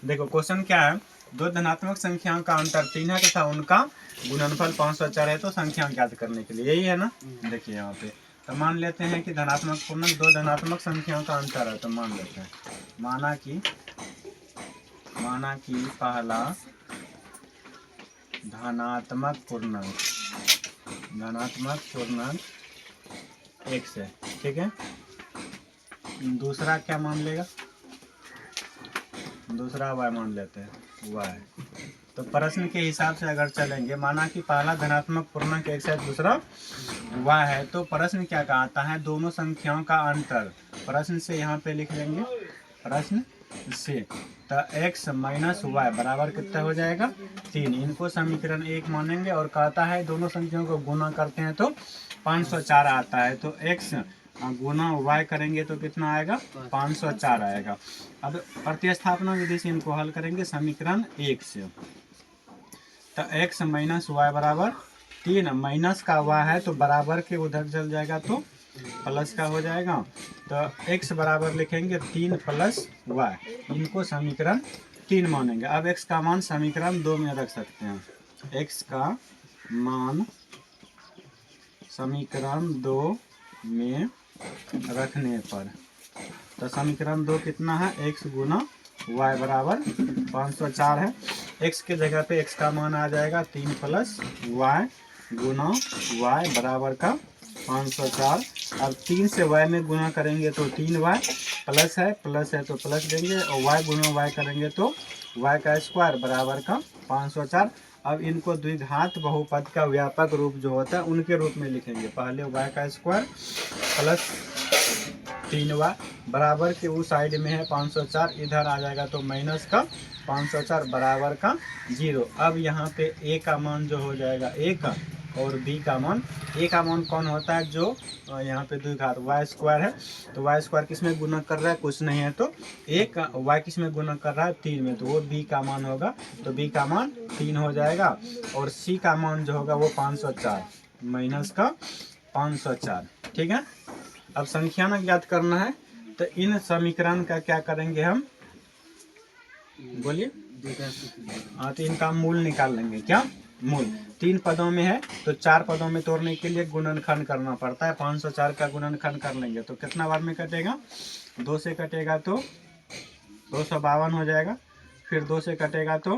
देखो क्वेश्चन क्या है, दो धनात्मक संख्याओं का अंतर 3 है तथा उनका गुणनफल 504 है, तो संख्या ज्ञात करने के लिए, यही है ना। देखिए यहाँ पे तो मान लेते हैं कि धनात्मक पूर्णांक दो धनात्मक संख्याओं का अंतर है, तो मान लेते हैं माना कि पहला धनात्मक पूर्णांक x है, ठीक है। दूसरा क्या मान लेगा, दूसरा y मान लेते हैं y। तो प्रश्न के हिसाब से अगर चलेंगे, माना कि पहला धनात्मक पूर्णांक x है, दूसरा y है, तो प्रश्न क्या कहता है, दोनों संख्याओं का अंतर। प्रश्न से यहाँ पे लिख लेंगे, प्रश्न से तो x माइनस वाई बराबर कितना हो जाएगा 3। इनको समीकरण 1 मानेंगे और कहता है दोनों संख्याओं को गुना करते हैं तो 504 आता है। तो x गुना y करेंगे तो कितना आएगा 504 आएगा। अब प्रतिस्थापना विधि से इनको हल करेंगे समीकरण 1 से। तो x माइनस वाई बराबर 3, माइनस का y है तो बराबर के उधर चल जाएगा तो प्लस का हो जाएगा। तो x बराबर लिखेंगे 3 प्लस y, इनको समीकरण 3 मानेंगे। अब x का मान समीकरण 2 में रख सकते हैं। x का मान समीकरण 2 में रखने पर तो समीकरण 2 कितना है, x गुना y बराबर 504 है। x के जगह पे x का मान आ जाएगा 3 प्लस y गुना y बराबर का 504। अब 3 से y में गुना करेंगे तो 3y प्लस है तो प्लस देंगे, और y गुना y करेंगे तो y का स्क्वायर बराबर का 504। अब इनको द्विघात बहुपद का व्यापक रूप जो होता है उनके रूप में लिखेंगे। पहले y का स्क्वायर प्लस 3y बराबर के उस साइड में है 504, इधर आ जाएगा तो माइनस का 504 बराबर का 0। अब यहाँ पे a का मान जो हो जाएगा 1 और b का मान, a का मान कौन होता है, जो यहाँ पे द्विघात y स्क्वायर है, तो y स्क्वायर किस में गुना कर रहा है, कुछ नहीं है, तो 1 y किस में गुना कर रहा है 3 में, तो वो b का मान होगा, तो b का मान 3 हो जाएगा। और c का मान जो होगा वो 504 माइनस का 504, ठीक है। अब संख्या ना ज्ञात करना है, तो इन समीकरण का क्या करेंगे हम, बोलिए। हाँ, तो इनका मूल निकाल लेंगे। क्या मूल, 3 पदों में है तो 4 पदों में तोड़ने के लिए गुणनखंड करना पड़ता है। 504 का गुणनखंड कर लेंगे तो कितना बार में कटेगा, 2 से कटेगा तो 252 हो जाएगा। फिर 2 से कटेगा तो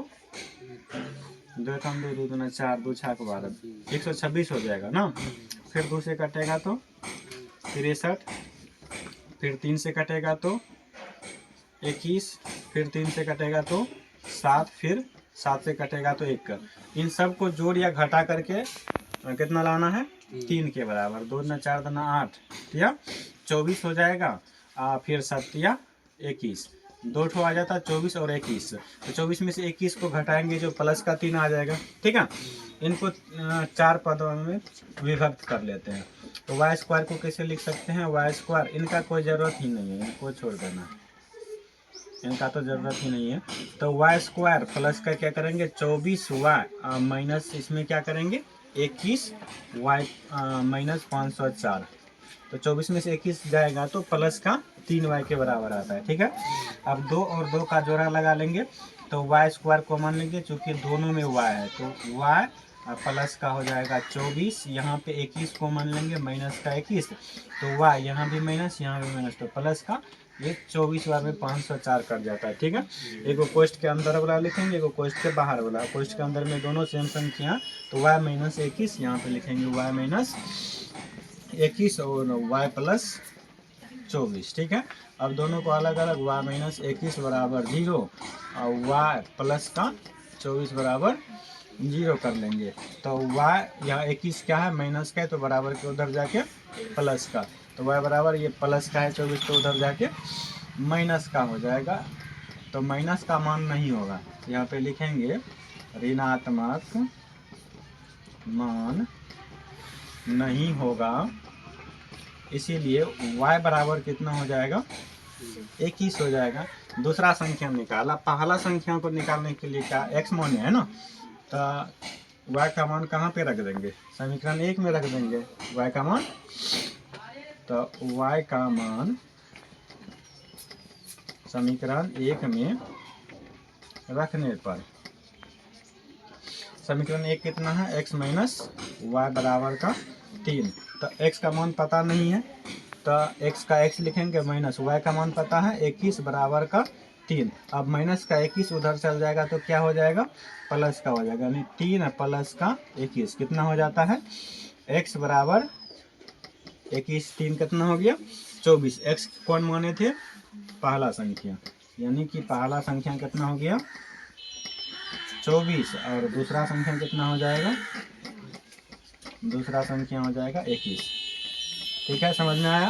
2 कम 2 2 दूना 4 2 छाक 12 126 हो जाएगा ना। फिर 2 से कटेगा तो 63, फिर 3 से कटेगा तो 21, फिर 3 से कटेगा तो 7, फिर 7 से कटेगा तो 1। इन सब को जोड़ या घटा करके कितना लाना है, 3 के बराबर। 2 दूना 4 दूना 8 या 24 हो जाएगा। फिर 7 या 21, 2 ठो आ जाता है 24 और 21। तो 24 में से 21 को घटाएंगे जो प्लस का 3 आ जाएगा, ठीक है। इनको 4 पदों में विभक्त कर लेते हैं। तो वाई स्क्वायर को कैसे लिख सकते हैं, वाई स्क्वायर, इनका कोई ज़रूरत ही नहीं है, इनको छोड़ देना, इनका तो ज़रूरत ही नहीं है। तो वाई स्क्वायर प्लस का क्या करेंगे 24y माइनस इसमें क्या करेंगे 21y माइनस 504। तो 24 में से 21 जाएगा तो प्लस का 3y के बराबर आता है, ठीक है। अब 2 और 2 का जोड़ा लगा लेंगे तो वाई स्क्वायर कॉमन लेंगे, चूँकि दोनों में y है तो y प्लस का हो जाएगा 24। यहाँ पे 21 कॉमन लेंगे, माइनस का 21, तो y यहाँ भी माइनस यहाँ भी माइनस, तो प्लस का ये 24 बार में 504 कट जाता है, ठीक है। एक कोष्ठ के अंदर वाला लिखेंगे, एक कोष्ठ के बाहर वाला। कोष्ठ के अंदर में दोनों सेम संख्या, तो y माइनस 21 यहाँ पे लिखेंगे y माइनस 21 और y प्लस 24, ठीक है। अब दोनों को अलग अलग, y माइनस 21 बराबर 0 और y प्लस का 24 बराबर 0 कर लेंगे। तो y यहाँ 21 क्या है, माइनस का है, तो बराबर के उधर जाके प्लस का, तो y बराबर ये प्लस का है 24, तो उधर जाके माइनस का हो जाएगा। तो माइनस का मान नहीं होगा, यहाँ पे लिखेंगे ऋणात्मक मान नहीं होगा, इसीलिए y बराबर कितना हो जाएगा 21 हो जाएगा। दूसरा संख्या निकाला, पहला संख्या को निकालने के लिए क्या x मान है ना, तो y का मान कहाँ पे रख देंगे, समीकरण 1 में रख देंगे y का मान। तो y का मान समीकरण 1 में रखने पर समीकरण 1 कितना है, x माइनस वाई बराबर का 3। तो x का मान पता नहीं है तो x का x लिखेंगे, माइनस y का मान पता है 21 बराबर का 3। अब माइनस का 21 उधर चल जाएगा तो क्या हो जाएगा, प्लस का हो जाएगा, यानी 3 प्लस का 21 कितना हो जाता है, x बराबर 21 3 कितना हो गया 24। x कौन माने थे, पहला संख्या, यानी कि पहला संख्या कितना हो गया 24 और दूसरा संख्या कितना हो जाएगा, दूसरा संख्या हो जाएगा 21। ठीक है, समझ में आया।